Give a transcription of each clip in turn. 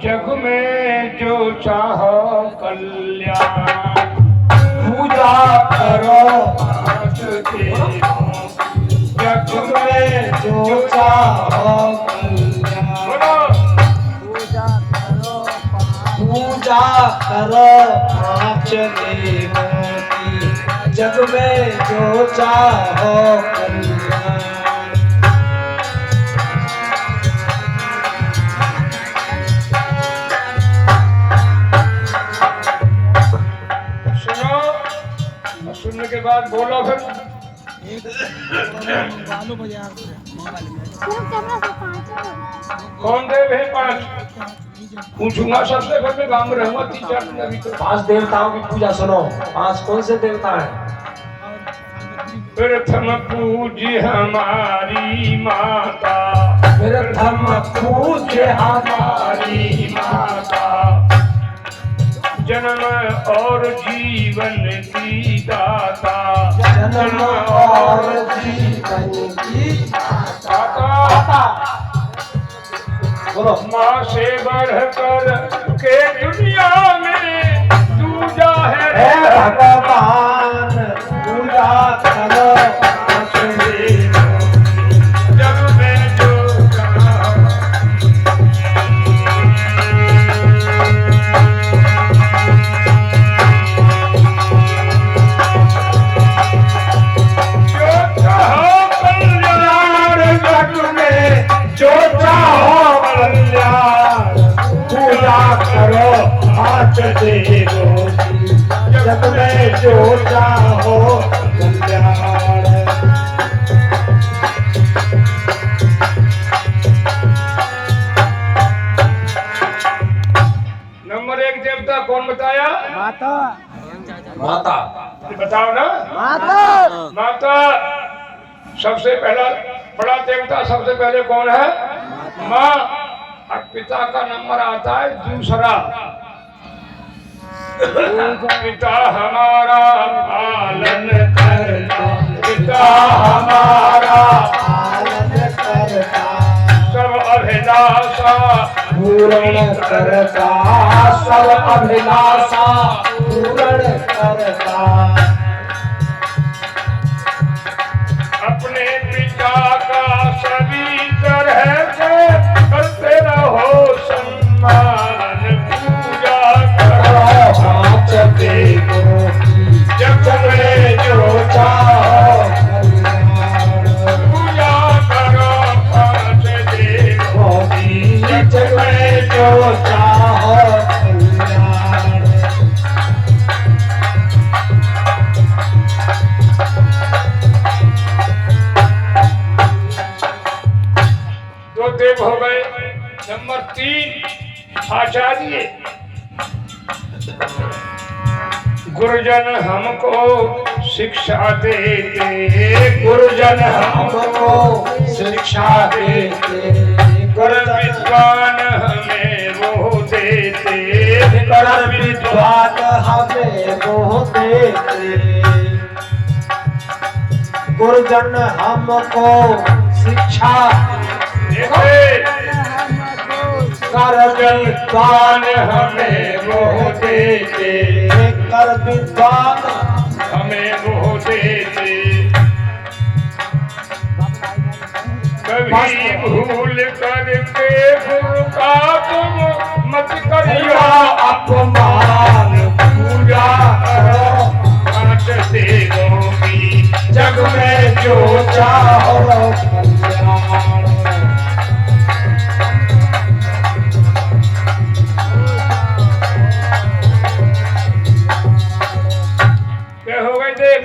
जग में जो चाहो कल्याण, पूजा करो पाँच देवों जग में जो चाहो कल्याण। बोलो पूजा करो पाँच देवों की, जग में जो चाहो कल्याण। सुनो, और सुनने के बाद बोलो फिर। कौन देव है पांच? पूछूंगा सबसे, घर में गांव में रहूंगा 3-4 दिन अभी तो। 5 देवताओं की पूजा सुनो। 5 कौन से देवता हैं? प्रथम पूज्य हमारी माता, प्रथम पूज्य हमारी माता, जन्म और जीवन की दाता, जन्म और जीवन की दाता। बोलो। माँ से बढ़कर के दुनिया में दूजा हे है भगवान, पूजा करो पाँच देवों की। जग में जो चाहो। जो चाहो कल्याण, जग में जो चाहो कल्याण, पूजा करो पाँच देवों की, जग में जो चाहो कल्याण। नंबर 1 देवता कौन बताया? माता। बताओ ना। माता सबसे पहला बड़ा देवता सबसे पहले कौन है? माँ। और पिता का नंबर आता है दूसरा। पिता हमारा पालन करता, पिता हमारा पालन करता, सब अभिलाषा पूर्ण करता, सब अभिलाषा पूर्ण करता। अपने पिता का सभी तरह से करते रहो सम्मान, पूजा करो पाँच देवों की, जग में जो चाहो कल्याण। पूजा करो पाँच देवों की, जग में जो चाहो कल्याण। दो देव हो गए। नंबर 3 आचार्य। गुरुजन हमको शिक्षा देते, गुरुजन हमको शिक्षा देते, कर विद्वान हमें वो देते, कर विद्वान हमें वो देते। गुरुजन हमको शिक्षा देते, कर विद्वान हमें वो देते, कर विद्वान हमें वो देते। कभी भूल करके गुरु का तुम मत करियो अपमान, पूजा करो पाँच देवों की, जग में जो चाहो कल्याण। क्या हो गए देव?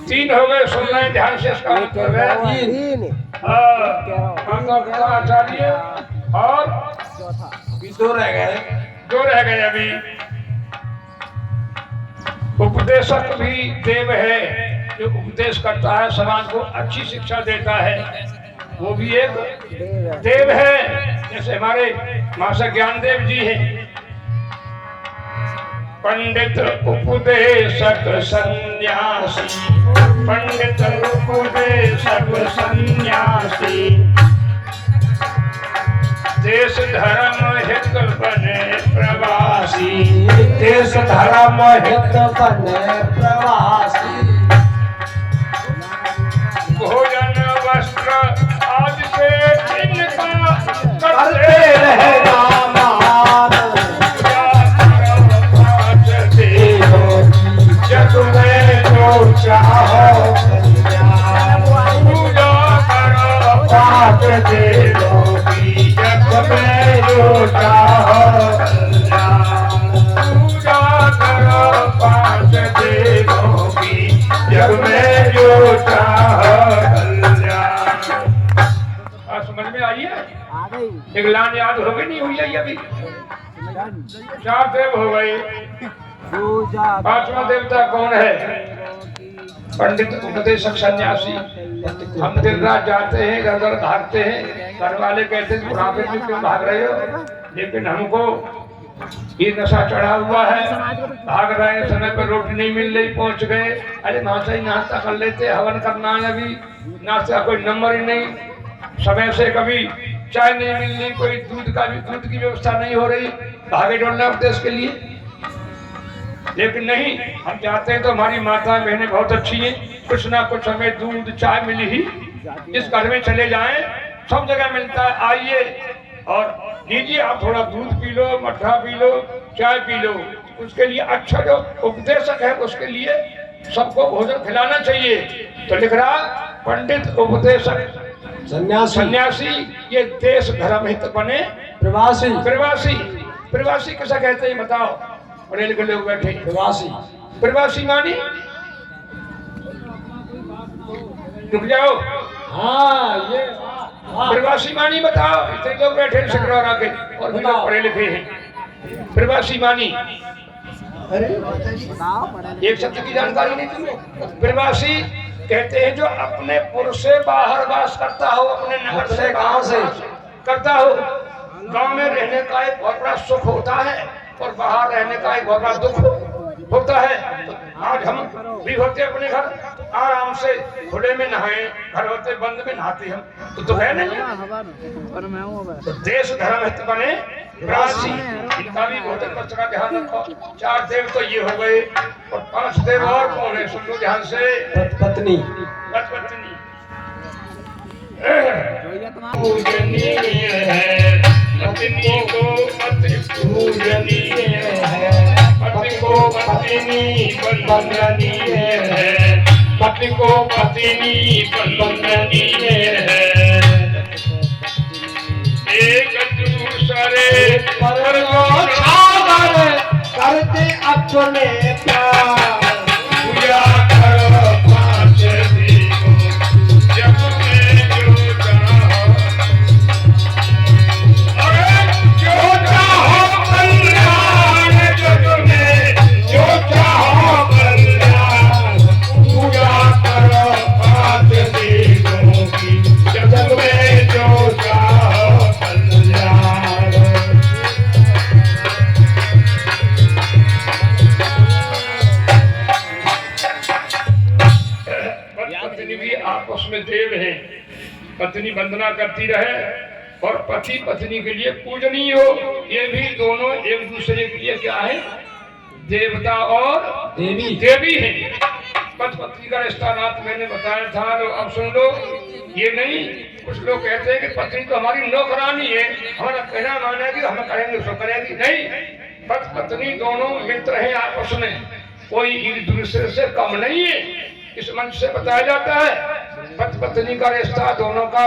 3 हो गए। सुन रहे हैं ध्यान से इसका मतलब है। आचार्य और 2 रह गए। 2 रह गए अभी। उपदेशक भी देव है, जो उपदेश करता है, समाज को अच्छी शिक्षा देता है, वो भी एक देव है। जैसे हमारे मासा ज्ञानदेव जी हैं। पंडित उपदेशक सन्यासी, पंडित उपदेशक सन्यासी, देश धर्म हित बने प्रवासी, देश धर्म हित बने प्रवासी। भोजन वस्त्र आज से इनका करते रहे रामान, पाँच देवों जग में जो चाहो पूजा करो पाँच देवों की, जग में जो चाहो पूजा करो पाँच देवों की जग में जो चाहो कल्याण। समझ में आई है? एक लाइन याद हो गई नहीं हुई है अभी? चार देव हो गए, पांचवा देवता कौन है? पंडित उपदेशक सन्यासी। हम दिन रात जाते हैं, घर घर भागते हैं, घर वाले कहते हैं बुढ़ापे में क्यों भाग रहे हो, लेकिन हमको ये नशा चढ़ा हुआ है, भाग रहे हैं, समय पर रोटी नहीं मिल रही, पहुंच गए, अरे नाश्ता ही नाश्ता कर लेते, हवन करना है अभी, नाश्ता कोई नंबर ही नहीं, समय से कभी चाय नहीं मिलनी, कोई दूध की व्यवस्था नहीं हो रही, भागे डोलना उपदेश के लिए। लेकिन नहीं, हम चाहते हैं तो हमारी माता बहनें बहुत अच्छी हैं, कुछ ना कुछ हमें दूध चाय मिली ही, इस घर में चले जाएं, सब जगह मिलता है, आइए और लीजिए, आप थोड़ा दूध पी लो, मट्ठा पी लो, चाय पी लो। उसके लिए अच्छा जो उपदेशक है उसके लिए सबको भोजन खिलाना चाहिए। तो लिख रहा पंडित उपदेशक सन्यासी ये देश धर्म हित बने प्रवासी। प्रवासी। प्रवासी कैसा कहते हैं बताओ? पढ़े लिखे लोग बैठे। प्रवासी, प्रवासी मानी रुक जाओ। हाँ ये प्रवासी मानी बताओ, इतने लोग बैठे सिकरौरा के और भी लोग पढ़े लिखे हैं। प्रवासी मानी एक शब्द की जानकारी नहीं तुम्हें? प्रवासी कहते हैं जो अपने पुर से बाहर वास करता हो, अपने नगर से गांव से करता हो। गांव में रहने का एक बहुत बड़ा सुख होता है और बाहर रहने का एक बहुत बड़ा दुख होता है। तो आज हम भी होते अपने घर आराम से खुले में नहाए, घर होते बंद में नहाते हम, तो है नहीं। तो देश धर्म हित बने प्रवासी, इनका भी भोजन वस्त्र का ध्यान रखो। चार देव तो ये हो गए और पांच देव और कौन है? सुन लो ध्यान से। पत्नी, पत्नी पूजनीय है, पत्नी को पति पूजनीय है, पति को पत्नी वंदनीय है, पति को पत्नी वंदनीय है। एक दूसरे पर करते अपने प्यार, पूजा करो पाँच देवों जग में जो चाहो, अरे जो चाहो कल्याण, जग में जो चाहो कल्याण, पूजा करो पाँच देवों की जग में जो चाहो कल्याण। पत्नी भी आपस में देव है, पत्नी वंदना करती रहे और पति पत्नी के लिए पूजनीय हो। ये भी दोनों एक दूसरे के लिए क्या है? देवता और देवी है। पति पत्नी का रिश्ता नाथ मैंने बताया था, अब सुन लो। ये नहीं, कुछ लोग कहते हैं कि पत्नी तो हमारी नौकरानी है, हमारा कहना मानेगी, हम करेंगे उसको करेगी। नहीं, पति पत्नी दोनों मित्र हैं आपस में, कोई एक दूसरे से कम नहीं है। इस मंच से बताया जाता है पति पत्नी का रिश्ता दोनों का